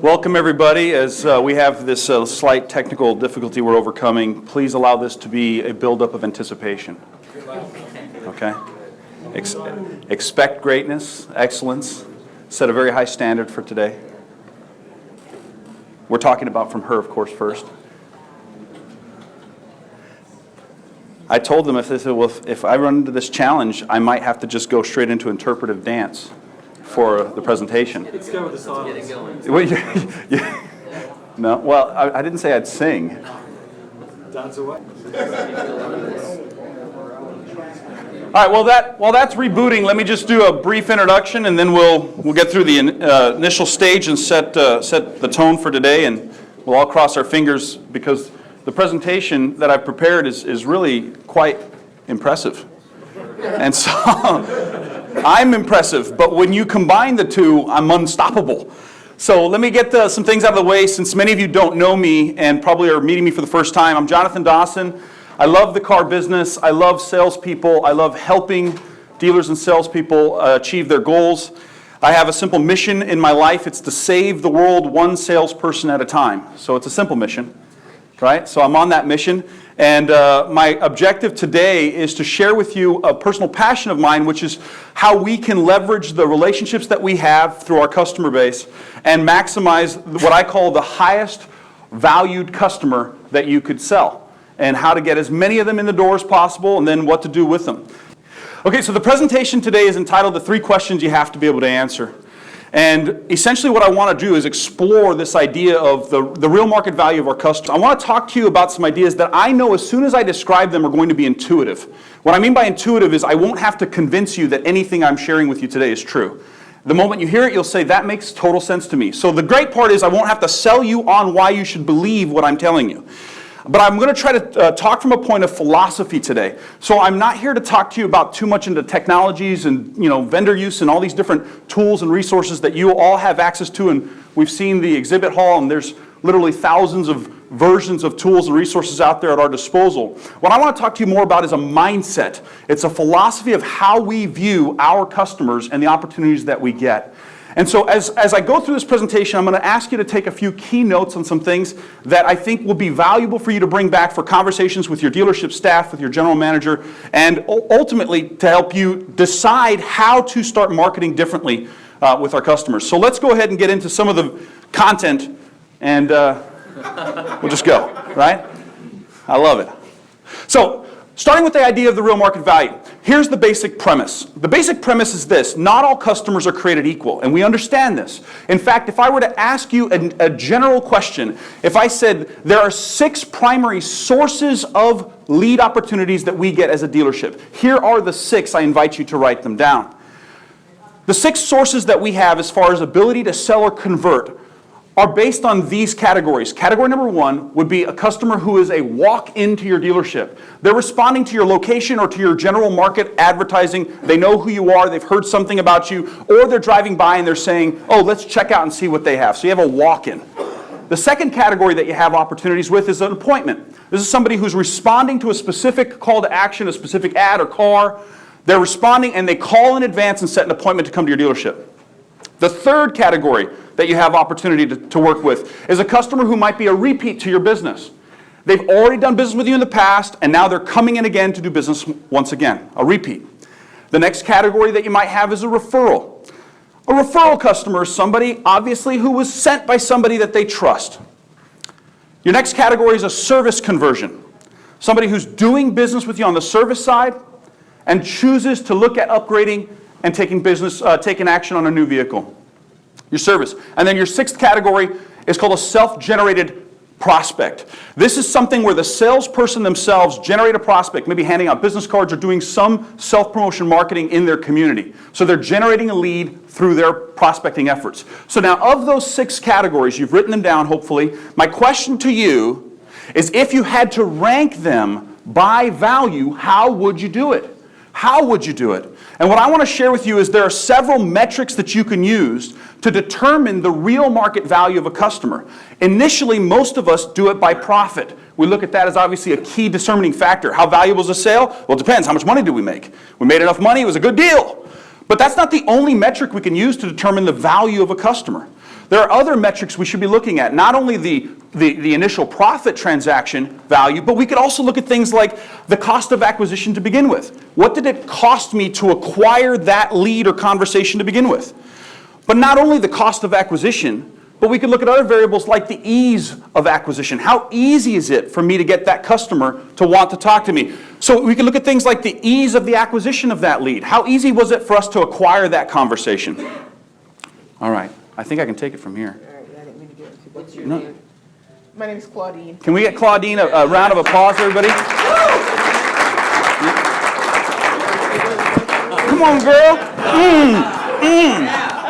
Welcome, everybody. As we have this slight technical difficulty we're overcoming, please allow this to be a buildup of anticipation. Okay? Expect greatness, excellence. Set a very high standard for today. We're talking about from her, of course, first. I told them if I run into this challenge, I might have to just go straight into interpretive dance for the presentation. Let's go with the silence. No, well, I didn't say I'd sing. Dance away. All right, while that's rebooting, let me just do a brief introduction, and then we'll get through the initial stage and set the tone for today, and we'll all cross our fingers because the presentation that I've prepared is really quite impressive. And so I'm impressive, but when you combine the two, I'm unstoppable. So let me get some things out of the way, since many of you don't know me and probably are meeting me for the first time. I'm Jonathan Dawson. I love the car business. I love salespeople. I love helping dealers and salespeople achieve their goals. I have a simple mission in my life. It's to save the world one salesperson at a time. So it's a simple mission, right? So I'm on that mission. And my objective today is to share with you a personal passion of mine, which is how we can leverage the relationships that we have through our customer base and maximize what I call the highest valued customer that you could sell, and how to get as many of them in the door as possible, and then what to do with them. Okay, so the presentation today is entitled The 3 Questions You Have to Be Able to Answer. And essentially what I want to do is explore this idea of the real market value of our customers. I want to talk to you about some ideas that I know as soon as I describe them are going to be intuitive. What I mean by intuitive is I won't have to convince you that anything I'm sharing with you today is true. The moment you hear it, you'll say, that makes total sense to me. So the great part is I won't have to sell you on why you should believe what I'm telling you. But I'm going to try to talk from a point of philosophy today. So I'm not here to talk to you about too much into technologies and vendor use and all these different tools and resources that you all have access to. And we've seen the exhibit hall, and there's literally thousands of versions of tools and resources out there at our disposal. What I want to talk to you more about is a mindset. It's a philosophy of how we view our customers and the opportunities that we get. And so as I go through this presentation, I'm going to ask you to take a few key notes on some things that I think will be valuable for you to bring back for conversations with your dealership staff, with your general manager, and ultimately to help you decide how to start marketing differently with our customers. So let's go ahead and get into some of the content, and we'll just go, right? I love it. So starting with the idea of the real market value, here's the basic premise. The basic premise is this: not all customers are created equal, and we understand this. In fact, if I were to ask you a general question, if I said there are 6 primary sources of lead opportunities that we get as a dealership, here are the 6. I invite you to write them down. The 6 sources that we have as far as ability to sell or convert are based on these categories. Category number 1 would be a customer who is a walk into your dealership. They're responding to your location or to your general market advertising. They know who you are, they've heard something about you, or they're driving by and they're saying, oh, let's check out and see what they have. So you have a walk-in. The second category that you have opportunities with is an appointment. This is somebody who's responding to a specific call to action, a specific ad or car. They're responding and they call in advance and set an appointment to come to your dealership. The third category that you have opportunity to work with is a customer who might be a repeat to your business. They've already done business with you in the past, and now they're coming in again to do business once again, a repeat. The next category that you might have is a referral. A referral customer is somebody, obviously, who was sent by somebody that they trust. Your next category is a service conversion. Somebody who's doing business with you on the service side and chooses to look at upgrading and taking action on a new vehicle. Your service. And then your 6th category is called a self-generated prospect. This is something where the salesperson themselves generate a prospect, maybe handing out business cards or doing some self-promotion marketing in their community. So they're generating a lead through their prospecting efforts. So now of those 6 categories, you've written them down hopefully. My question to you is, if you had to rank them by value, how would you do it? How would you do it? And what I want to share with you is there are several metrics that you can use to determine the real market value of a customer. Initially, most of us do it by profit. We look at that as obviously a key determining factor. How valuable is a sale? Well, it depends. How much money do we make? We made enough money, it was a good deal. But that's not the only metric we can use to determine the value of a customer. There are other metrics we should be looking at, not only the initial profit transaction value, but we could also look at things like the cost of acquisition to begin with. What did it cost me to acquire that lead or conversation to begin with? But not only the cost of acquisition, but we could look at other variables like the ease of acquisition. How easy is it for me to get that customer to want to talk to me? So we can look at things like the ease of the acquisition of that lead. How easy was it for us to acquire that conversation? All right, I think I can take it from here. All right, I didn't mean to get into that. What's your No. name? My name is Claudine. Can we get Claudine a round of applause, everybody? Come on, girl.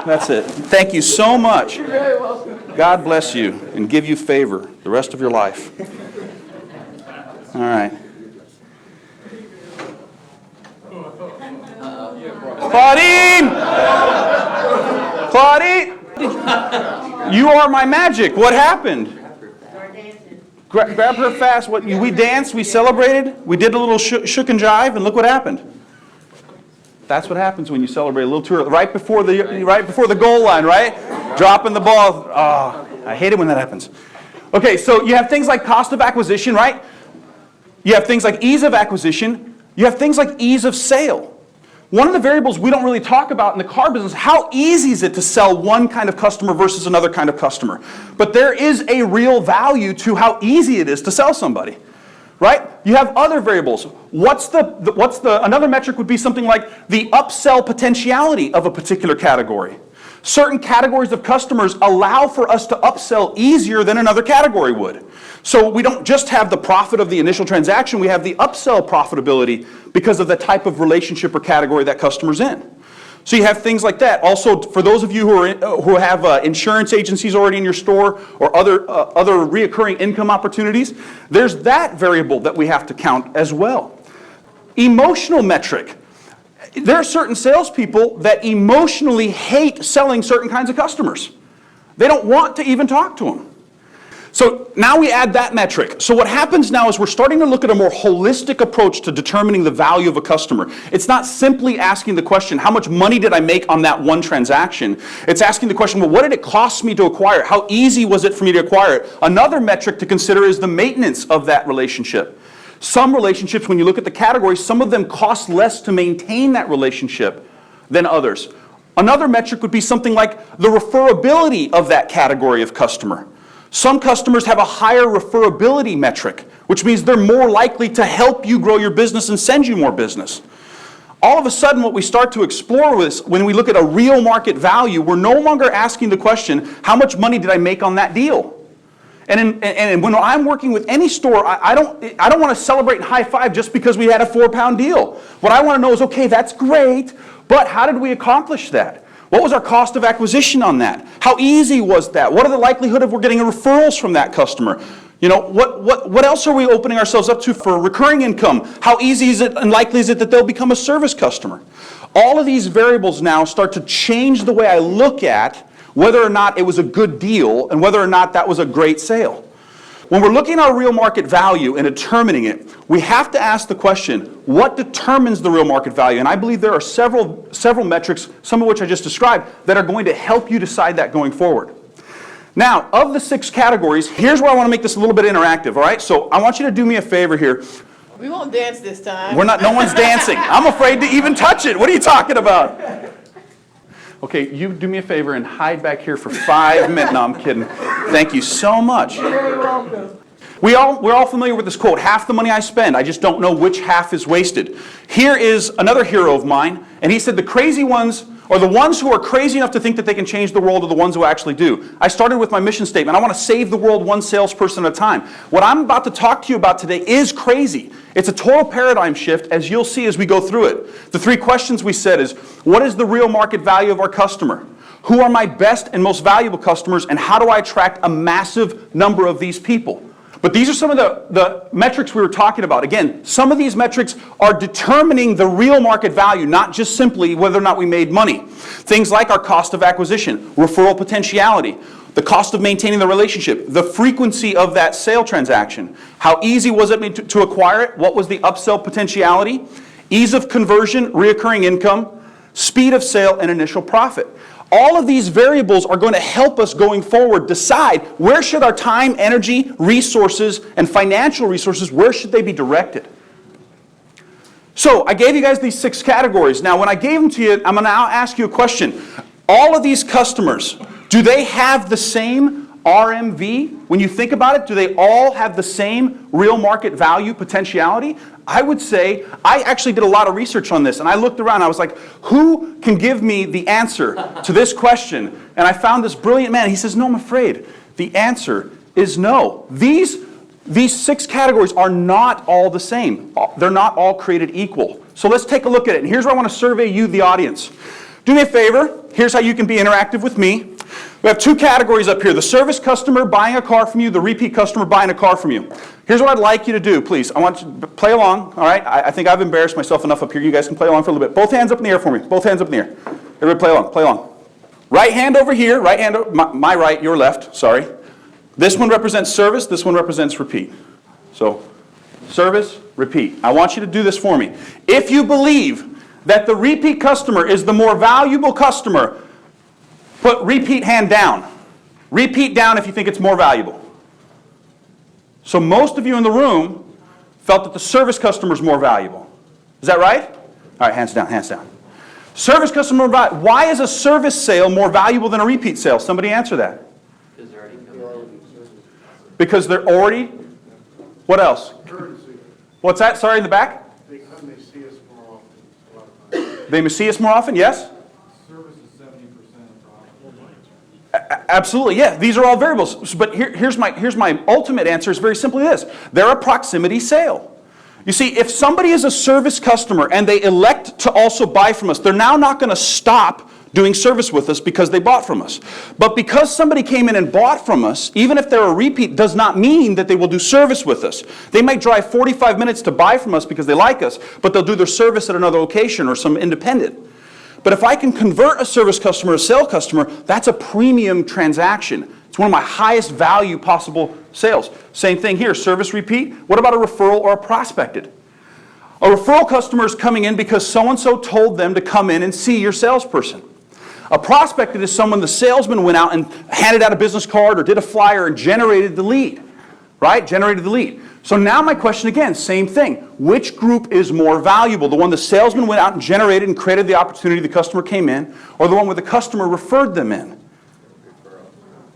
That's it. Thank you so much. You're very welcome. God bless you and give you favor the rest of your life. All right. Claudine! Claudine! You are my magic. What happened? Grab her fast. What? We danced, we celebrated, we did a little shook and jive, and look what happened. That's what happens when you celebrate a little too early, right before the goal line, right? Dropping the ball. Oh, I hate it when that happens. Okay, so you have things like cost of acquisition, right? You have things like ease of acquisition. You have things like ease of sale. One of the variables we don't really talk about in the car business, how easy is it to sell one kind of customer versus another kind of customer? But there is a real value to how easy it is to sell somebody. Right? You have other variables. Another metric would be something like the upsell potentiality of a particular category. Certain categories of customers allow for us to upsell easier than another category would. So we don't just have the profit of the initial transaction, we have the upsell profitability because of the type of relationship or category that customer's in. So you have things like that. Also, for those of you who have insurance agencies already in your store or other reoccurring income opportunities, there's that variable that we have to count as well. Emotional metric. There are certain salespeople that emotionally hate selling certain kinds of customers. They don't want to even talk to them. So now we add that metric. So what happens now is we're starting to look at a more holistic approach to determining the value of a customer. It's not simply asking the question, how much money did I make on that one transaction? It's asking the question, well, what did it cost me to acquire it? How easy was it for me to acquire it? Another metric to consider is the maintenance of that relationship. Some relationships, when you look at the categories, some of them cost less to maintain that relationship than others. Another metric would be something like the referability of that category of customer. Some customers have a higher referability metric, which means they're more likely to help you grow your business and send you more business. All of a sudden, what we start to explore is when we look at a real market value, we're no longer asking the question, how much money did I make on that deal? And when I'm working with any store, I don't want to celebrate and high five just because we had a 4-pound deal. What I want to know is, okay, that's great, but how did we accomplish that? What was our cost of acquisition on that? How easy was that? What are the likelihood of we're getting referrals from that customer? You know, what else are we opening ourselves up to for recurring income? How easy is it and likely is it that they'll become a service customer? All of these variables now start to change the way I look at whether or not it was a good deal and whether or not that was a great sale. When we're looking at our real market value and determining it, we have to ask the question, what determines the real market value? And I believe there are several metrics, some of which I just described, that are going to help you decide that going forward. Now, of the 6 categories, here's where I want to make this a little bit interactive, all right? So I want you to do me a favor here. We won't dance this time. No one's dancing. I'm afraid to even touch it. What are you talking about? Okay, you do me a favor and hide back here for 5 minutes. No, I'm kidding. Thank you so much. You're very welcome. We're all familiar with this quote, half the money I spend, I just don't know which half is wasted. Here is another hero of mine, and he said the crazy ones, or the ones who are crazy enough to think that they can change the world are the ones who actually do. I started with my mission statement. I want to save the world one salesperson at a time. What I'm about to talk to you about today is crazy. It's a total paradigm shift, as you'll see as we go through it. The 3 questions we said is, what is the real market value of our customer? Who are my best and most valuable customers, and how do I attract a massive number of these people? But these are some of the metrics we were talking about. Again, some of these metrics are determining the real market value, not just simply whether or not we made money. Things like our cost of acquisition, referral potentiality, the cost of maintaining the relationship, the frequency of that sale transaction, how easy was it to acquire it, what was the upsell potentiality, ease of conversion, reoccurring income, speed of sale, and initial profit. All of these variables are going to help us going forward decide where should our time, energy, resources, and financial resources, where should they be directed? So I gave you guys these 6 categories. Now when I gave them to you, I'm going to now ask you a question. All of these customers, do they have the same RMV? When you think about it, do they all have the same real market value potentiality? I would say, I actually did a lot of research on this, and I looked around, I was like, who can give me the answer to this question? And I found this brilliant man. He says, no, I'm afraid. The answer is no. These 6 categories are not all the same. They're not all created equal. So let's take a look at it. And here's where I want to survey you, the audience. Do me a favor. Here's how you can be interactive with me. We have 2 categories up here. The service customer buying a car from you, the repeat customer buying a car from you. Here's what I'd like you to do, please. I want you to play along, all right? I think I've embarrassed myself enough up here. You guys can play along for a little bit. Both hands up in the air for me. Both hands up in the air. Everybody play along, play along. Right hand over here, right hand, my right, your left, sorry. This one represents service, this one represents repeat. So, service, repeat. I want you to do this for me. If you believe that the repeat customer is the more valuable customer, put repeat hand down. Repeat down if you think it's more valuable. So most of you in the room felt that the service customer is more valuable. Is that right? All right, hands down, hands down. Service customer, why is a service sale more valuable than a repeat sale? Somebody answer that. Because they're already, what else? What's that? Sorry, in the back? They see us more often. A lot of times. They may see us more often, yes? Service is 70% of profit. Absolutely, yeah. These are all variables. But here's my ultimate answer is very simply this. They're a proximity sale. You see, if somebody is a service customer and they elect to also buy from us, they're now not going to stop doing service with us because they bought from us. But because somebody came in and bought from us, even if they're a repeat, does not mean that they will do service with us. They might drive 45 minutes to buy from us because they like us, but they'll do their service at another location or some independent. But if I can convert a service customer to a sale customer, that's a premium transaction. It's one of my highest value possible sales. Same thing here, service repeat. What about a referral or a prospected? A referral customer is coming in because so-and-so told them to come in and see your salesperson. A prospected is someone the salesman went out and handed out a business card or did a flyer and generated the lead, right? Generated the lead. So now my question again, same thing. Which group is more valuable? The one the salesman went out and generated and created the opportunity, the customer came in, or the one where the customer referred them in?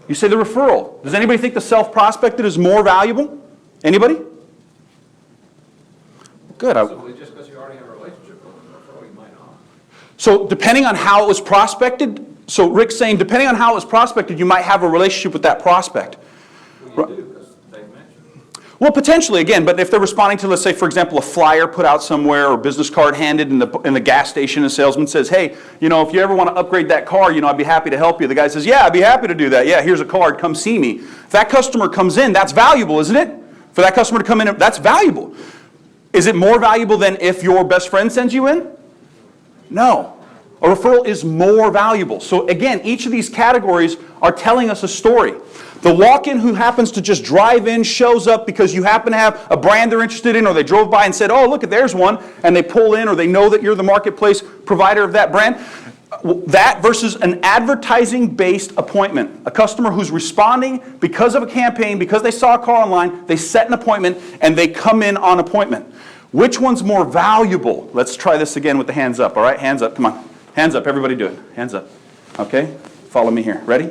You say the referral. Does anybody think the self-prospected is more valuable? Anybody? Good. Just because you already have a relationship with them, referral, you might not. So depending on how it was prospected, so Rick's saying depending on how it was prospected, you might have a relationship with that prospect. Well, you do, because they've mentioned it. Well, potentially, again, but if they're responding to, let's say, for example, a flyer put out somewhere or business card handed in the gas station, and a salesman says, hey, you know, if you ever want to upgrade that car, you know, I'd be happy to help you. The guy says, yeah, I'd be happy to do that. Yeah, here's a card, come see me. If that customer comes in, that's valuable, isn't it? For that customer to come in, that's valuable. Is it more valuable than if your best friend sends you in? No. A referral is more valuable. So again, each of these categories are telling us a story. The walk-in who happens to just drive in, shows up because you happen to have a brand they're interested in, or they drove by and said, oh, look, there's one, and they pull in, or they know that you're the marketplace provider of that brand. That versus an advertising-based appointment. A customer who's responding because of a campaign, because they saw a car online, they set an appointment, and they come in on appointment. Which one's more valuable? Let's try this again with the hands up, all right? Hands up, come on. Hands up, everybody do it. Hands up. Okay? Follow me here. Ready?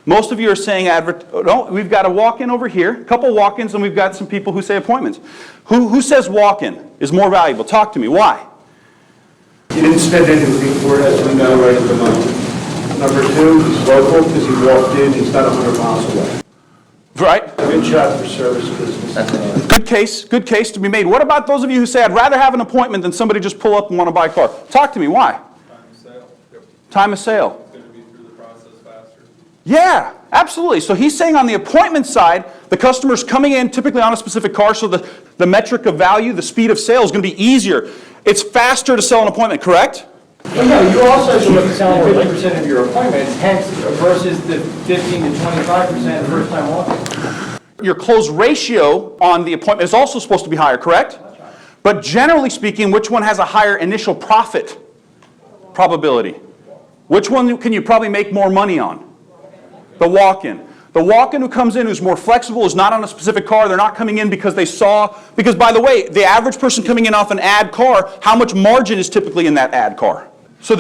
Most of you are saying no, we've got a walk-in over here, a couple walk-ins, and we've got some people who say appointments. Who says walk-in is more valuable? Talk to me. Why? He didn't spend anything for it, as we know right at the moment. Number 2, he's local because he walked in, he's not 100 miles away. Right? Good shot for service business. Good case to be made. What about those of you who say, I'd rather have an appointment than somebody just pull up and want to buy a car? Talk to me. Why? Time of sale. Yep. Time of sale. It's going to be through the process faster. Yeah, absolutely. So he's saying on the appointment side, the customer's coming in typically on a specific car, so the metric of value, the speed of sale is going to be easier. It's faster to sell an appointment, correct? Well, no, you also look at selling 50% of your appointments, hence versus the 15 to 25% first time walk-in. Your close ratio on the appointment is also supposed to be higher, correct? But generally speaking, which one has a higher initial profit? probability? Which one can you probably make more money on? The walk-in. The walk-in who comes in who's more flexible, is not on a specific car, they're not coming in because they saw, because by the way, the average person coming in off an ad car, how much margin is typically in that ad car? So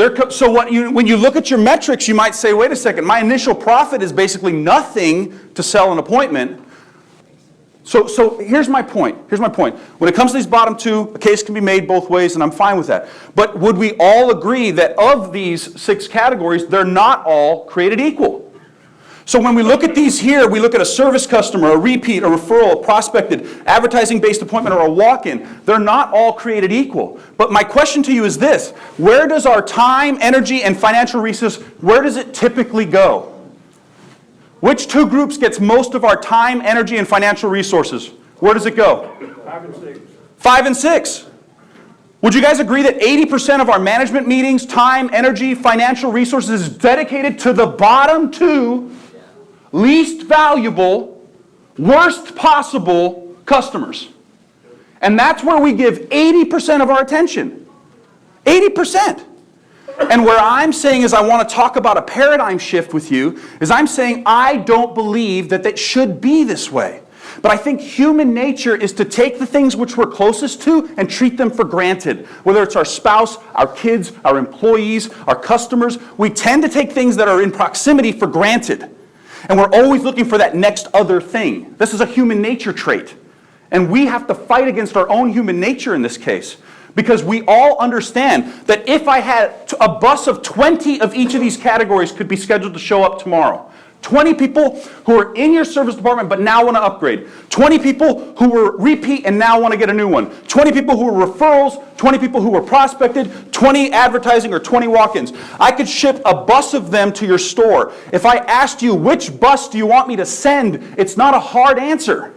when you look at your metrics, you might say, wait a second, my initial profit is basically nothing to sell an appointment. So here's my point. When it comes to these bottom two, a case can be made both ways, and I'm fine with that. But would we all agree that of these 6 categories, they're not all created equal? So when we look at these here, we look at a service customer, a repeat, a referral, a prospected, advertising-based appointment, or a walk-in. They're not all created equal. But my question to you is this: where does our time, energy, and financial resources, where does it typically go? Which 2 groups gets most of our time, energy, and financial resources? Where does it go? 5 and 6. 5 and 6. Would you guys agree that 80% of our management meetings, time, energy, financial resources is dedicated to the bottom 2 least valuable, worst possible customers? And that's where we give 80% of our attention. 80%. And where I'm saying is I want to talk about a paradigm shift with you, is I'm saying I don't believe that should be this way. But I think human nature is to take the things which we're closest to and treat them for granted. Whether it's our spouse, our kids, our employees, our customers, we tend to take things that are in proximity for granted. And we're always looking for that next other thing. This is a human nature trait. And we have to fight against our own human nature in this case. Because we all understand that if I had a bus of 20 of each of these categories could be scheduled to show up tomorrow. 20 people who are in your service department but now want to upgrade. 20 people who were repeat and now want to get a new one. 20 people who were referrals. 20 people who were prospected. 20 advertising or 20 walk-ins. I could ship a bus of them to your store. If I asked you, which bus do you want me to send? It's not a hard answer.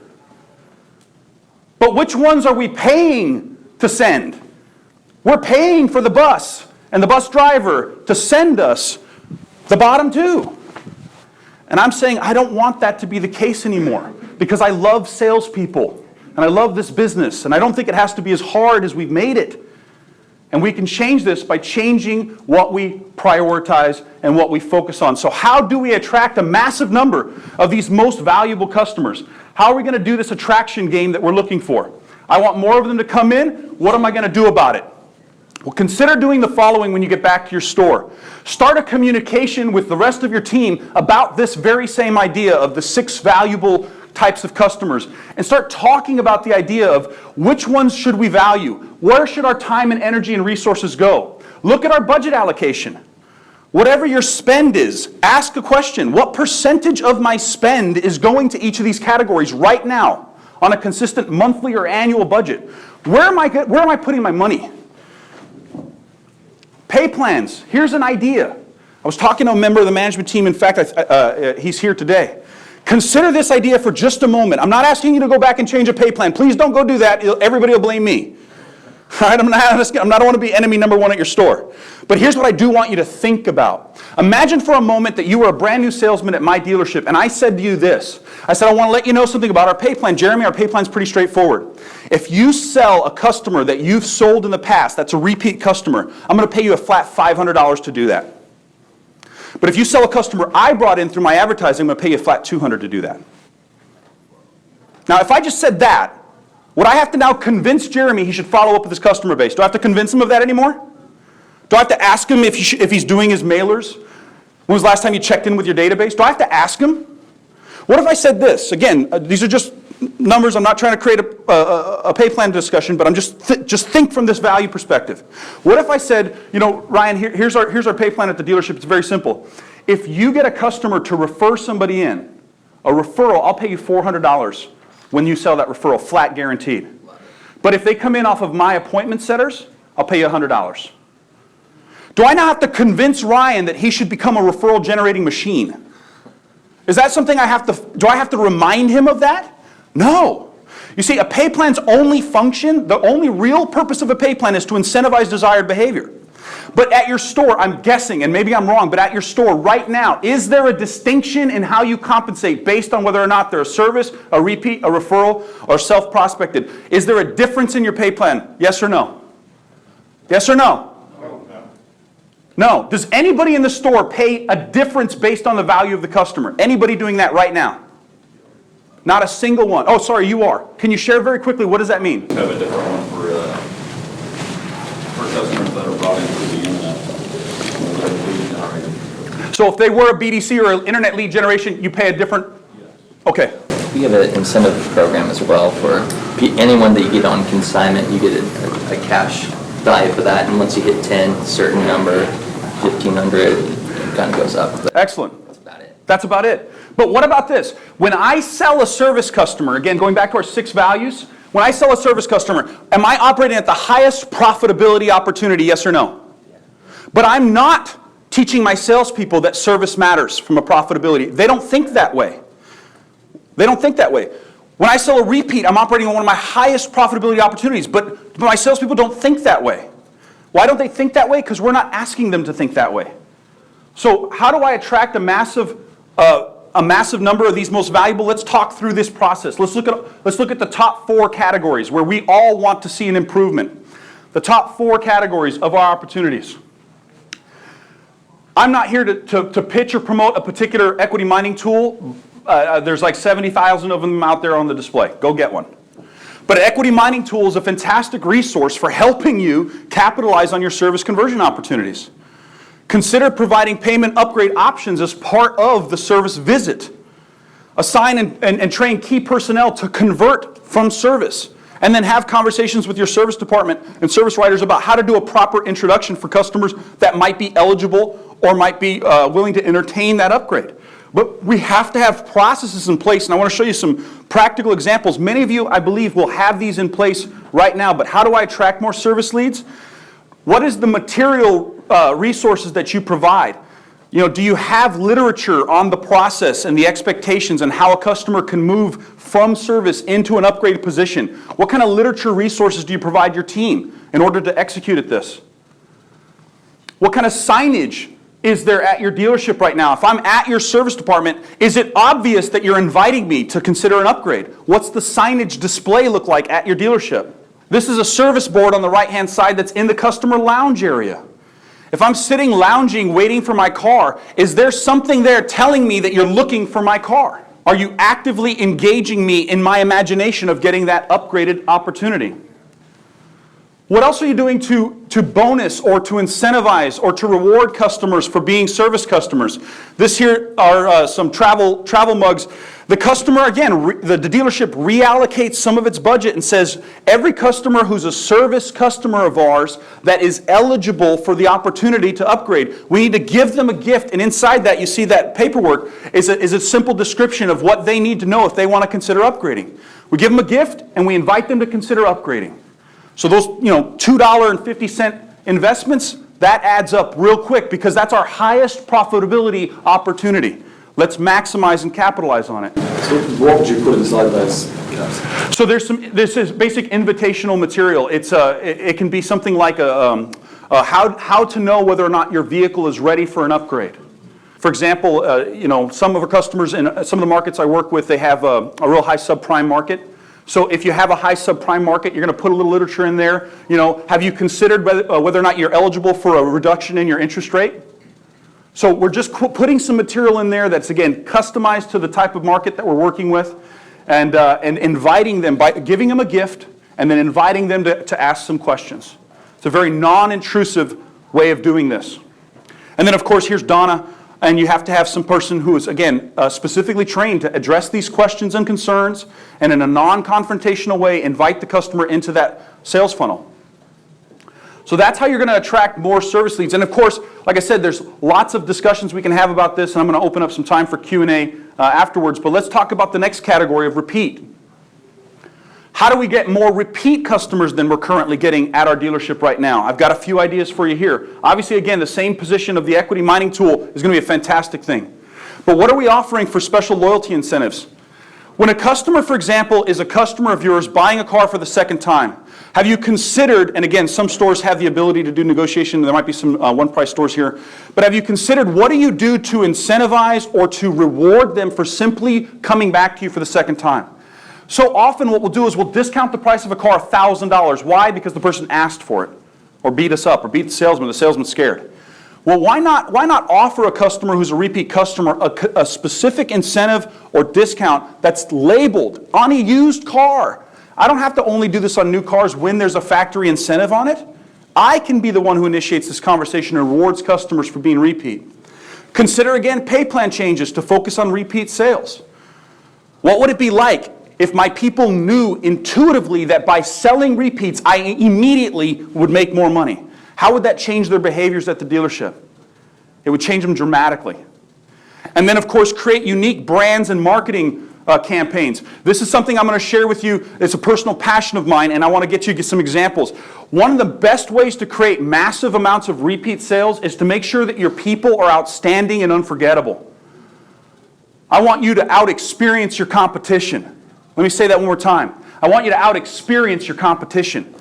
But which ones are we paying to send? We're paying for the bus and the bus driver to send us the bottom 2. And I'm saying I don't want that to be the case anymore because I love salespeople and I love this business and I don't think it has to be as hard as we've made it. And we can change this by changing what we prioritize and what we focus on. So how do we attract a massive number of these most valuable customers? How are we going to do this attraction game that we're looking for? I want more of them to come in. What am I going to do about it? Well, consider doing the following when you get back to your store. Start a communication with the rest of your team about this very same idea of the 6 valuable types of customers. And start talking about the idea of which ones should we value? Where should our time and energy and resources go? Look at our budget allocation. Whatever your spend is, ask a question. What percentage of my spend is going to each of these categories right now on a consistent monthly or annual budget? Where am I putting my money? Pay plans. Here's an idea. I was talking to a member of the management team. In fact, he's here today. Consider this idea for just a moment. I'm not asking you to go back and change a pay plan. Please don't go do that. Everybody will blame me. All right? I don't want to be enemy number 1 at your store. But here's what I do want you to think about. Imagine for a moment that you were a brand new salesman at my dealership, and I said to you this. I said, I want to let you know something about our pay plan. Jeremy, our pay plan's pretty straightforward. If you sell a customer that you've sold in the past, that's a repeat customer, I'm going to pay you a flat $500 to do that. But if you sell a customer I brought in through my advertising, I'm going to pay you a flat $200 to do that. Now, if I just said that, would I have to now convince Jeremy he should follow up with his customer base? Do I have to convince him of that anymore? Do I have to ask him if he's doing his mailers? When was the last time you checked in with your database? Do I have to ask him? What if I said this? Again, these are just numbers. I'm not trying to create a pay plan discussion, but I'm just think from this value perspective. What if I said, you know, Ryan, here's our pay plan at the dealership. It's very simple. If you get a customer to refer somebody in, a referral, I'll pay you $400 when you sell that referral, flat guaranteed. But if they come in off of my appointment setters, I'll pay you $100. Do I now have to convince Ryan that he should become a referral generating machine? Is that something do I have to remind him of that? No. You see, a pay plan's only function, the only real purpose of a pay plan is to incentivize desired behavior. But at your store, I'm guessing, and maybe I'm wrong, but at your store right now, is there a distinction in how you compensate based on whether or not they're a service, a repeat, a referral, or self-prospected? Is there a difference in your pay plan? Yes or no? Yes or no? No. Does anybody in the store pay a difference based on the value of the customer? Anybody doing that right now? Not a single one. Oh, sorry, you are. Can you share very quickly, what does that mean? Have a different one for customers that are brought in through the internet. So if they were a BDC or an internet lead generation, you pay a different? Okay. We have an incentive program as well for anyone that you get on consignment, you get a cash value for that, and once you hit 10, certain number, 1,500, it kind of goes up. Excellent. That's about it. That's about it. But what about this? When I sell a service customer, again, going back to our 6 values, when I sell a service customer, am I operating at the highest profitability opportunity, yes or no? But I'm not teaching my salespeople that service matters from a profitability. They don't think that way. They don't think that way. When I sell a repeat, I'm operating on one of my highest profitability opportunities, but my salespeople don't think that way. Why don't they think that way? Because we're not asking them to think that way. So how do I attract a massive number of these most valuable? Let's talk through this process. Let's look at the top 4 categories where we all want to see an improvement. The top 4 categories of our opportunities. I'm not here to pitch or promote a particular equity mining tool. There's like 70,000 of them out there on the display. Go get one. But an equity mining tool is a fantastic resource for helping you capitalize on your service conversion opportunities. Consider providing payment upgrade options as part of the service visit. Assign and train key personnel to convert from service. And then have conversations with your service department and service writers about how to do a proper introduction for customers that might be eligible or might be willing to entertain that upgrade. But we have to have processes in place, and I want to show you some practical examples. Many of you, I believe, will have these in place right now, but how do I attract more service leads? What is the material resources that you provide? Do you have literature on the process and the expectations and how a customer can move from service into an upgraded position? What kind of literature resources do you provide your team in order to execute at this? What kind of signage is there at your dealership right now? If I'm at your service department, is it obvious that you're inviting me to consider an upgrade? What's the signage display look like at your dealership? This is a service board on the right-hand side that's in the customer lounge area. If I'm sitting lounging waiting for my car, is there something there telling me that you're looking for my car? Are you actively engaging me in my imagination of getting that upgraded opportunity? What else are you doing to bonus or to incentivize or to reward customers for being service customers? This here are some travel mugs. The customer, again, the dealership reallocates some of its budget and says, every customer who's a service customer of ours that is eligible for the opportunity to upgrade, we need to give them a gift. And inside that, you see that paperwork is a simple description of what they need to know if they want to consider upgrading. We give them a gift and we invite them to consider upgrading. So those, $2.50 investments, that adds up real quick because that's our highest profitability opportunity. Let's maximize and capitalize on it. So what would you put inside those cups? So this is basic invitational material. It can be something like how to know whether or not your vehicle is ready for an upgrade. For example, some of our customers in some of the markets I work with, they have a real high subprime market. So if you have a high subprime market, you're going to put a little literature in there. Have you considered whether or not you're eligible for a reduction in your interest rate? So we're just putting some material in there that's, again, customized to the type of market that we're working with and inviting them, by giving them a gift and then inviting them to ask some questions. It's a very non-intrusive way of doing this. And then, of course, here's Donna. And you have to have some person who is, again, specifically trained to address these questions and concerns and in a non-confrontational way invite the customer into that sales funnel. So that's how you're going to attract more service leads. And of course, like I said, there's lots of discussions we can have about this, and I'm going to open up some time for Q&A afterwards. But let's talk about the next category of repeat. How do we get more repeat customers than we're currently getting at our dealership right now? I've got a few ideas for you here. Obviously, again, the same position of the equity mining tool is going to be a fantastic thing. But what are we offering for special loyalty incentives? When a customer, for example, is a customer of yours buying a car for the second time, have you considered, and again, some stores have the ability to do negotiation, there might be some one-price stores here, but have you considered what do you do to incentivize or to reward them for simply coming back to you for the second time? So often what we'll do is we'll discount the price of a car $1,000. Why? Because the person asked for it, or beat us up, or beat the salesman's scared. Well, why not offer a customer who's a repeat customer a specific incentive or discount that's labeled on a used car? I don't have to only do this on new cars when there's a factory incentive on it. I can be the one who initiates this conversation and rewards customers for being repeat. Consider again pay plan changes to focus on repeat sales. What would it be like if my people knew intuitively that by selling repeats, I immediately would make more money? How would that change their behaviors at the dealership? It would change them dramatically. And then, of course, create unique brands and marketing campaigns. This is something I'm going to share with you. It's a personal passion of mine, and I want to get you some examples. One of the best ways to create massive amounts of repeat sales is to make sure that your people are outstanding and unforgettable. I want you to out-experience your competition. Let me say that one more time. I want you to out-experience your competition.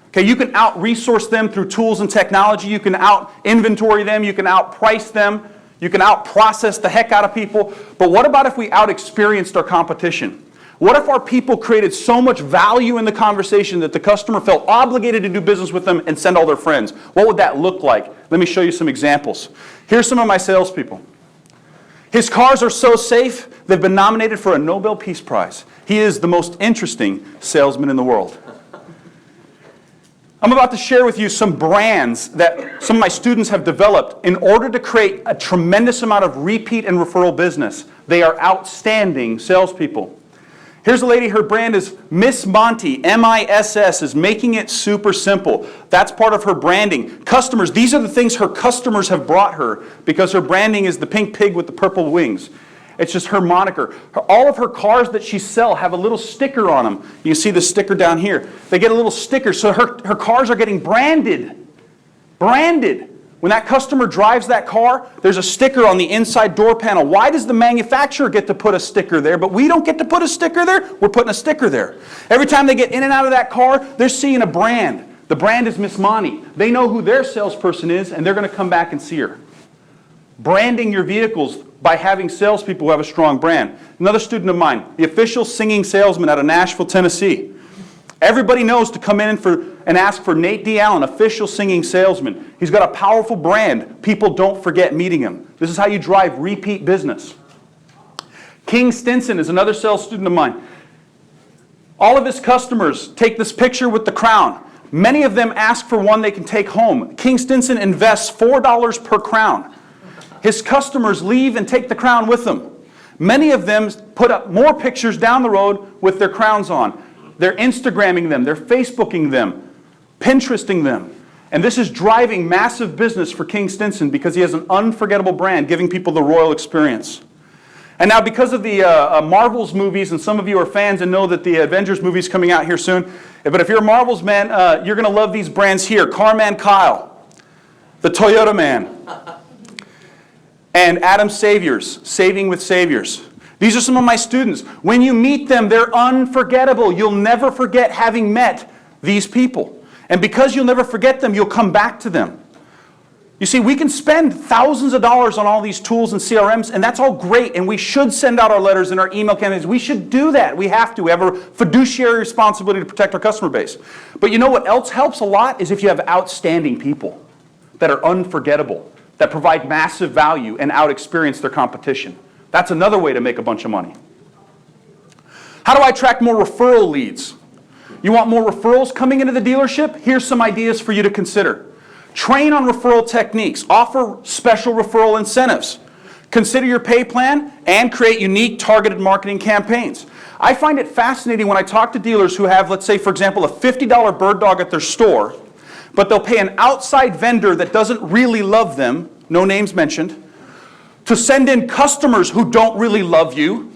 Okay, you can out-resource them through tools and technology. You can out-inventory them. You can out-price them. You can out-process the heck out of people. But what about if we out-experienced our competition? What if our people created so much value in the conversation that the customer felt obligated to do business with them and send all their friends? What would that look like? Let me show you some examples. Here's some of my salespeople. His cars are so safe, they've been nominated for a Nobel Peace Prize. He is the most interesting salesman in the world. I'm about to share with you some brands that some of my students have developed in order to create a tremendous amount of repeat and referral business. They are outstanding salespeople. Here's a lady, her brand is Miss Monty, M-I-S-S, is making it super simple. That's part of her branding. Customers, these are the things her customers have brought her because her branding is the pink pig with the purple wings. It's just her moniker. All of her cars that she sells have a little sticker on them. You can see the sticker down here. They get a little sticker, so her cars are getting branded. Branded. When that customer drives that car, there's a sticker on the inside door panel. Why does the manufacturer get to put a sticker there, but we don't get to put a sticker there? We're putting a sticker there. Every time they get in and out of that car, they're seeing a brand. The brand is Miss Monty. They know who their salesperson is, and they're going to come back and see her. Branding your vehicles by having salespeople who have a strong brand. Another student of mine, the official singing salesman out of Nashville, Tennessee. Everybody knows to come in and ask for Nate D. Allen, official singing salesman. He's got a powerful brand. People don't forget meeting him. This is how you drive repeat business. King Stinson is another sales student of mine. All of his customers take this picture with the crown. Many of them ask for one they can take home. King Stinson invests $4 per crown. His customers leave and take the crown with them. Many of them put up more pictures down the road with their crowns on. They're Instagramming them, they're Facebooking them, Pinteresting them. And this is driving massive business for King Stinson because he has an unforgettable brand, giving people the royal experience. And now because of the Marvel's movies, and some of you are fans and know that the Avengers movie is coming out here soon, but if you're a Marvel's man, you're going to love these brands here. Carman Kyle, the Toyota Man, and Adam Saviors, Saving with Saviors. These are some of my students. When you meet them, they're unforgettable. You'll never forget having met these people. And because you'll never forget them, you'll come back to them. You see, we can spend thousands of dollars on all these tools and CRMs, and that's all great, and we should send out our letters and our email campaigns. We should do that. We have to. We have a fiduciary responsibility to protect our customer base. But you know what else helps a lot is if you have outstanding people that are unforgettable, that provide massive value and out-experience their competition. That's another way to make a bunch of money. How do I attract more referral leads? You want more referrals coming into the dealership? Here's some ideas for you to consider. Train on referral techniques. Offer special referral incentives. Consider your pay plan and create unique targeted marketing campaigns. I find it fascinating when I talk to dealers who have, let's say, for example, a $50 bird dog at their store, but they'll pay an outside vendor that doesn't really love them, no names mentioned, to send in customers who don't really love you,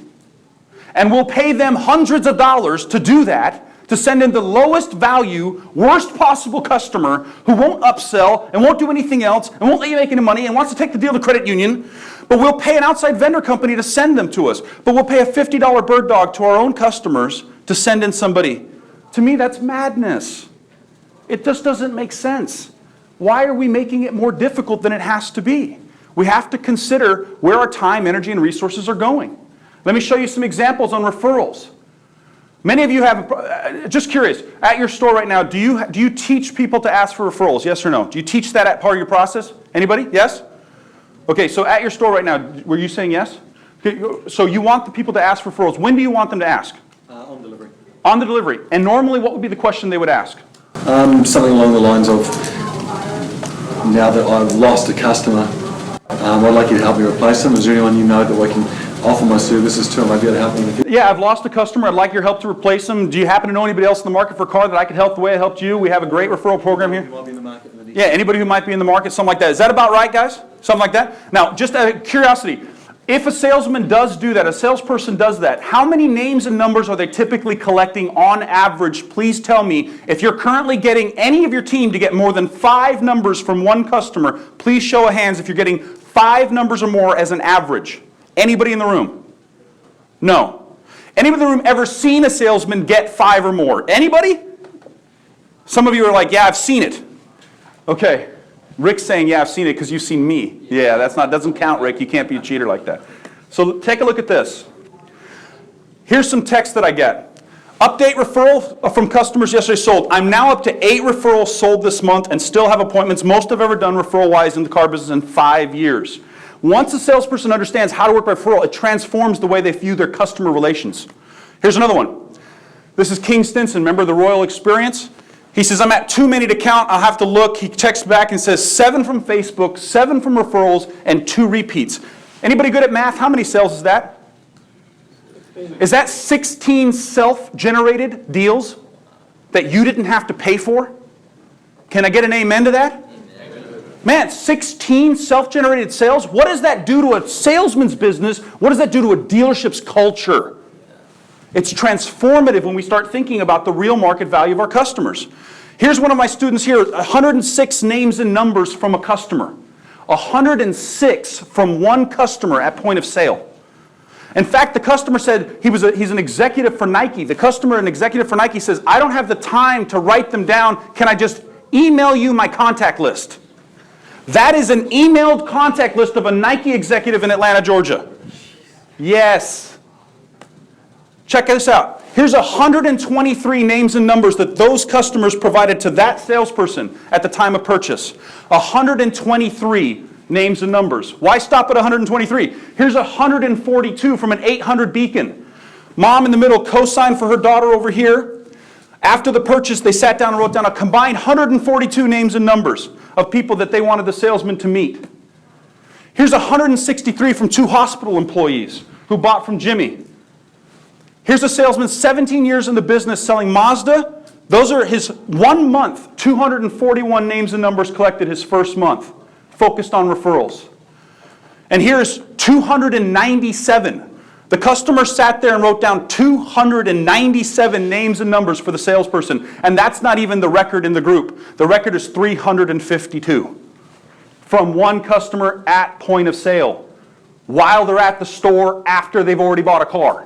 and we'll pay them hundreds of dollars to do that, to send in the lowest value, worst possible customer who won't upsell and won't do anything else and won't let you make any money and wants to take the deal to credit union, but we'll pay an outside vendor company to send them to us. But we'll pay a $50 bird dog to our own customers to send in somebody. To me, that's madness. It just doesn't make sense. Why are we making it more difficult than it has to be? We have to consider where our time, energy, and resources are going. Let me show you some examples on referrals. Many of you have, just curious, at your store right now, do you teach people to ask for referrals, yes or no? Do you teach that at part of your process? Anybody? Yes? Okay, so at your store right now, were you saying yes? Okay, so you want the people to ask for referrals. When do you want them to ask? On delivery. On the delivery. And normally, what would be the question they would ask? Something along the lines of, now that I've lost a customer, I'd like you to help me replace them. Is there anyone you know that I can offer my services to and I'd be able to help them in the future? Yeah, I've lost a customer. I'd like your help to replace them. Do you happen to know anybody else in the market for a car that I could help the way I helped you? We have a great referral program here. You might be in the market. Yeah, anybody who might be in the market, something like that. Is that about right, guys? Something like that? Now, just out of curiosity, if a salesman does do that, a salesperson does that, how many names and numbers are they typically collecting on average? Please tell me. If you're currently getting any of your team to get more than 5 numbers from one customer, please show of hands if you're getting 5 numbers or more as an average. Anybody in the room? No. Anybody in the room ever seen a salesman get 5 or more? Anybody? Some of you are like, yeah, I've seen it. Okay. Rick's saying, yeah, I've seen it because you've seen me. Yeah, doesn't count, Rick. You can't be a cheater like that. So take a look at this. Here's some text that I get. Update referral from customers yesterday sold. I'm now up to 8 referrals sold this month and still have appointments. Most I've ever done referral-wise in the car business in 5 years. Once a salesperson understands how to work by referral, it transforms the way they view their customer relations. Here's another one. This is King Stinson. Remember the Royal Experience? He says, I'm at too many to count. I'll have to look. He checks back and says 7 from Facebook, 7 from referrals, and 2 repeats. Anybody good at math? How many sales is that? Is that 16 self-generated deals that you didn't have to pay for? Can I get an amen to that? Man, 16 self-generated sales? What does that do to a salesman's business? What does that do to a dealership's culture? It's transformative when we start thinking about the real market value of our customers. Here's one of my students here, 106 names and numbers from a customer. 106 from one customer at point of sale. In fact, the customer said he's an executive for Nike. The customer, an executive for Nike, says, I don't have the time to write them down. Can I just email you my contact list? That is an emailed contact list of a Nike executive in Atlanta, Georgia. Yes. Check this out. Here's 123 names and numbers that those customers provided to that salesperson at the time of purchase. 123 names and numbers. Why stop at 123? Here's 142 from an 800 Beacon. Mom in the middle co-signed for her daughter over here. After the purchase, they sat down and wrote down a combined 142 names and numbers of people that they wanted the salesman to meet. Here's 163 from 2 hospital employees who bought from Jimmy. Here's a salesman, 17 years in the business selling Mazda. Those are his 1 month, 241 names and numbers collected his first month, focused on referrals. And here's 297. The customer sat there and wrote down 297 names and numbers for the salesperson. And that's not even the record in the group. The record is 352 from one customer at point of sale, while they're at the store after they've already bought a car.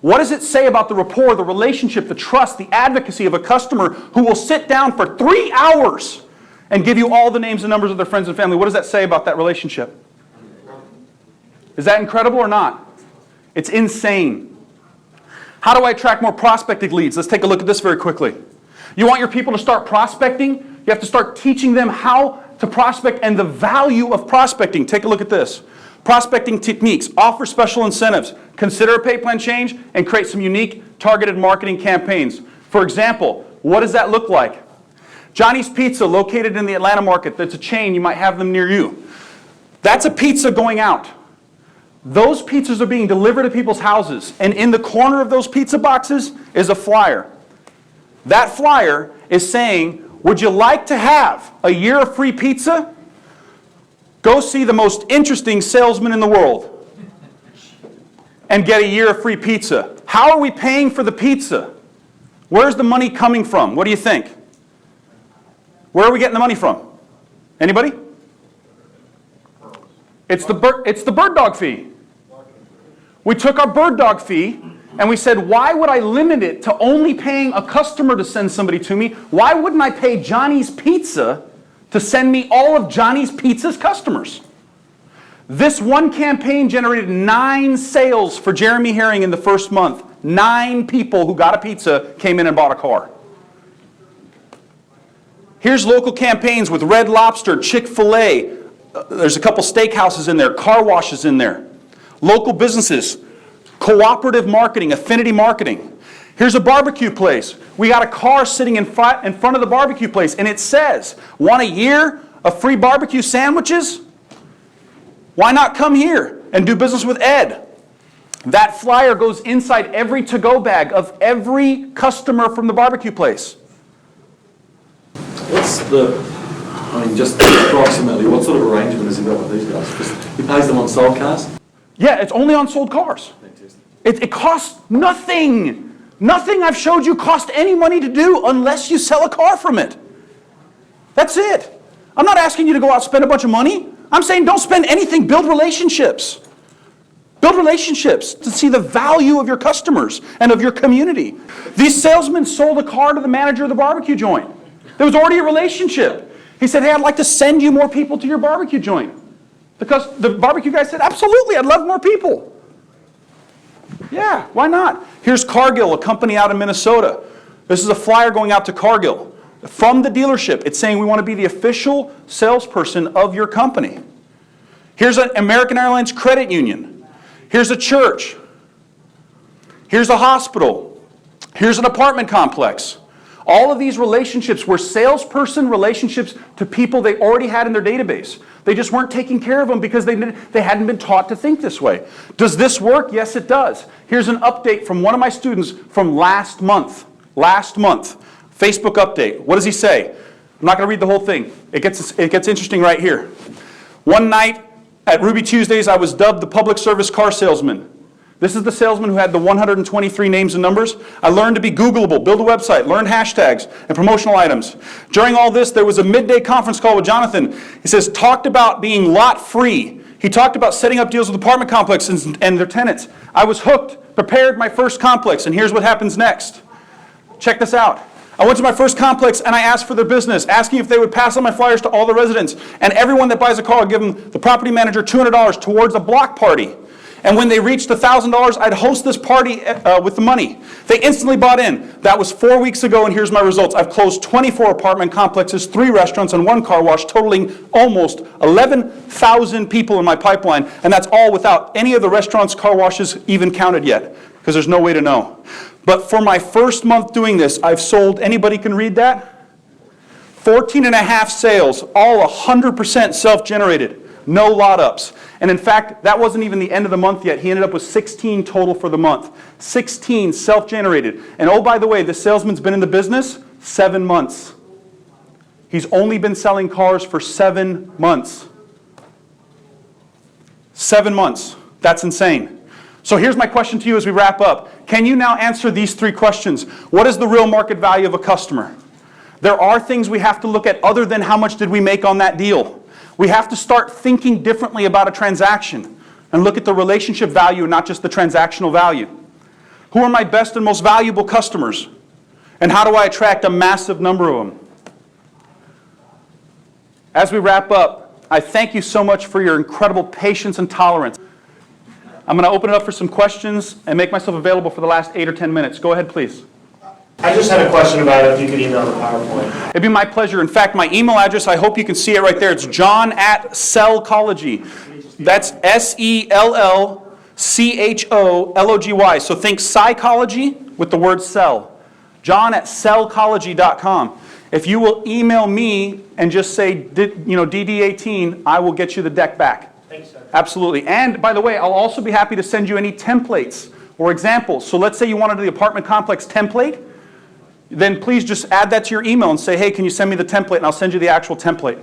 What does it say about the rapport, the relationship, the trust, the advocacy of a customer who will sit down for 3 hours and give you all the names and numbers of their friends and family? What does that say about that relationship? Is that incredible or not? It's insane. How do I attract more prospecting leads? Let's take a look at this very quickly. You want your people to start prospecting? You have to start teaching them how to prospect and the value of prospecting. Take a look at this. Prospecting techniques, offer special incentives, consider a pay plan change, and create some unique targeted marketing campaigns. For example, what does that look like? Johnny's Pizza, located in the Atlanta market, that's a chain, you might have them near you. That's a pizza going out. Those pizzas are being delivered to people's houses, and in the corner of those pizza boxes is a flyer. That flyer is saying, would you like to have a year of free pizza? Go see the most interesting salesman in the world and get a year of free pizza. How are we paying for the pizza? Where's the money coming from? What do you think? Where are we getting the money from? Anybody? It's the bird dog fee. We took our bird dog fee and we said, why would I limit it to only paying a customer to send somebody to me? Why wouldn't I pay Johnny's Pizza to send me all of Johnny's Pizza's customers? This one campaign generated 9 sales for Jeremy Herring in the first month. 9 people who got a pizza came in and bought a car. Here's local campaigns with Red Lobster, Chick-fil-A. There's a couple steakhouses in there, car washes in there. Local businesses, cooperative marketing, affinity marketing. Here's a barbecue place. We got a car sitting in front of the barbecue place, and it says, want a year of free barbecue sandwiches? Why not come here and do business with Ed? That flyer goes inside every to-go bag of every customer from the barbecue place. What's just approximately, what sort of arrangement has he got with these guys? Because he pays them on sold cars? Yeah, it's only on sold cars. It costs nothing. Nothing I've showed you cost any money to do unless you sell a car from it. That's it. I'm not asking you to go out and spend a bunch of money. I'm saying don't spend anything, build relationships. Build relationships to see the value of your customers and of your community. These salesmen sold a car to the manager of the barbecue joint. There was already a relationship. He said, hey, I'd like to send you more people to your barbecue joint. Because the barbecue guy said, absolutely, I'd love more people. Yeah, why not? Here's Cargill, a company out in Minnesota. This is a flyer going out to Cargill. From the dealership, it's saying we want to be the official salesperson of your company. Here's an American Airlines credit union. Here's a church. Here's a hospital. Here's an apartment complex. All of these relationships were salesperson relationships to people they already had in their database. They just weren't taking care of them because they hadn't been taught to think this way. Does this work? Yes, it does. Here's an update from one of my students from last month. Last month. Facebook update. What does he say? I'm not going to read the whole thing. It gets interesting right here. One night at Ruby Tuesdays, I was dubbed the public service car salesman. This is the salesman who had the 123 names and numbers. I learned to be Googleable, build a website, learn hashtags and promotional items. During all this, there was a midday conference call with Jonathan. He says, talked about being lot free. He talked about setting up deals with apartment complexes and their tenants. I was hooked, prepared my first complex, and here's what happens next. Check this out. I went to my first complex and I asked for their business, asking if they would pass on my flyers to all the residents. And everyone that buys a car, I'll give them the property manager $200 towards a block party. And when they reached $1,000, I'd host this party with the money. They instantly bought in. That was 4 weeks ago, and here's my results. I've closed 24 apartment complexes, 3 restaurants, and 1 car wash, totaling almost 11,000 people in my pipeline. And that's all without any of the restaurants, car washes even counted yet, because there's no way to know. But for my first month doing this, I've sold, anybody can read that? 14 and a half sales, all 100% self-generated. No lot ups. And in fact, that wasn't even the end of the month yet. He ended up with 16 total for the month. 16 self-generated. And oh, by the way, this salesman's been in the business 7 months. He's only been selling cars for 7 months. 7 months. That's insane. So here's my question to you as we wrap up. Can you now answer these 3 questions? What is the real market value of a customer? There are things we have to look at other than how much did we make on that deal. We have to start thinking differently about a transaction and look at the relationship value and not just the transactional value. Who are my best and most valuable customers? And how do I attract a massive number of them? As we wrap up, I thank you so much for your incredible patience and tolerance. I'm going to open it up for some questions and make myself available for the last 8 or 10 minutes. Go ahead, please. I just had a question about it, if you could email the PowerPoint. It'd be my pleasure. In fact, my email address, I hope you can see it right there. It's John@Sellchology. That's Sellchology. So think psychology with the word sell. John@Sellchology.com. If you will email me and just say, DD18, I will get you the deck back. Thanks, sir. Absolutely. And by the way, I'll also be happy to send you any templates or examples. So let's say you wanted the apartment complex template. Then please just add that to your email and say, hey, can you send me the template, and I'll send you the actual template.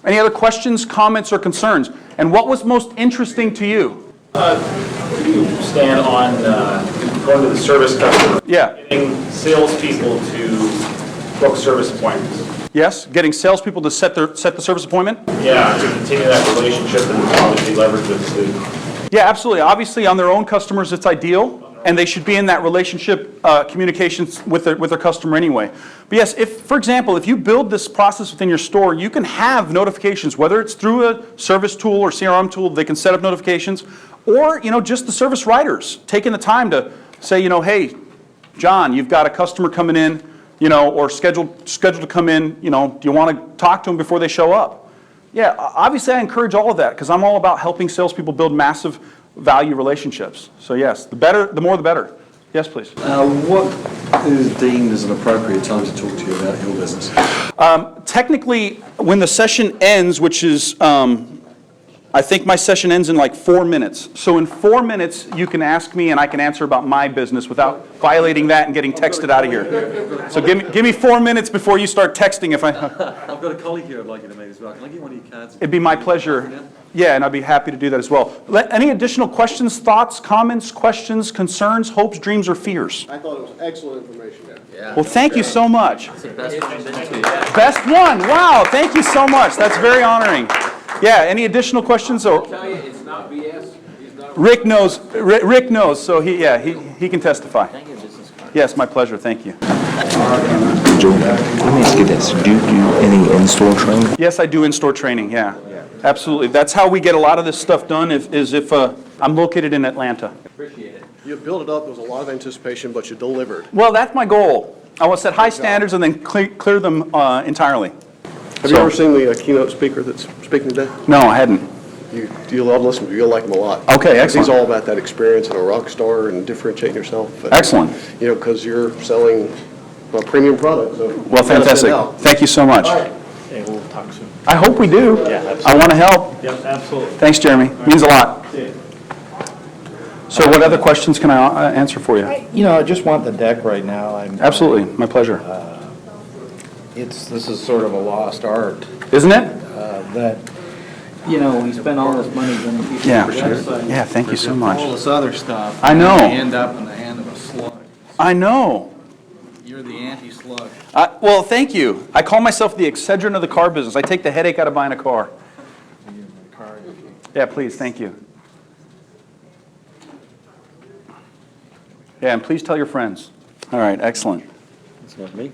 Any other questions, comments, or concerns? And what was most interesting to you? Where do you stand on going to the service customer? Yeah. Getting salespeople to book service appointments? Yes, getting salespeople to set the service appointment? Yeah, to continue that relationship and obviously leverage it to... Yeah, absolutely. Obviously, on their own customers, it's ideal. And they should be in that relationship communications with their customer anyway. But yes, if, for example, if you build this process within your store, you can have notifications, whether it's through a service tool or CRM tool, they can set up notifications, or just the service writers taking the time to Say, hey, John, you've got a customer coming in, or scheduled to come in, do you want to talk to them before they show up? Yeah, obviously I encourage all of that because I'm all about helping salespeople build massive value relationships. So yes, the more the better. Yes, please. What is deemed as an appropriate time to talk to you about your business? Technically, when the session ends, which is, I think my session ends in like 4 minutes. So in 4 minutes, you can ask me and I can answer about my business without violating that and getting texted out of here. So give me 4 minutes before you start texting if I... I've got a colleague here I'd like you to meet as well. Can I get one of your cards? It'd be my pleasure. Yeah, and I'd be happy to do that as well. Any additional questions, thoughts, comments, questions, concerns, hopes, dreams, or fears? I thought it was excellent information there. Yeah. Well, thank you so much. It's the best one I've been to. Best one. Wow, thank you so much. That's very honoring. Yeah, any additional questions? I'll tell you, it's not BS. He's not. Rick knows, so he can testify. Can I get a business card? Yes, my pleasure, thank you. Joe, let me ask you this. Do you do any in-store training? Yes, I do in-store training, yeah. Absolutely. That's how we get a lot of this stuff done, is if I'm located in Atlanta. Appreciate it. You built it up, there was a lot of anticipation, but you delivered. Well, that's my goal. I want to set high standards and then clear them entirely. Have you ever seen the keynote speaker that's speaking today? No, I hadn't. You love listening to him, you'll like him a lot. Okay, excellent. He's all about that experience and a rock star and differentiating yourself. And, Excellent. Because you're selling a premium product, so. Well, fantastic. Thank you so much. Hey, we'll talk soon. I hope we do. Yeah, absolutely. I want to help. Yep, absolutely. Thanks, Jeremy. Means a lot. See ya. So what other questions can I answer for you? I just want the deck right now. Absolutely, my pleasure. This is sort of a lost art, Isn't it? that, we spend all this money on people's Yeah. websites. Yeah, thank you so much. All this other stuff. I know. And they end up in the hand of a slug. I know. You're the anti-slug. Well, thank you. I call myself the Excedrin of the car business. I take the headache out of buying a car. Yeah, please, thank you. Yeah, and please tell your friends. All right, excellent. That's not me.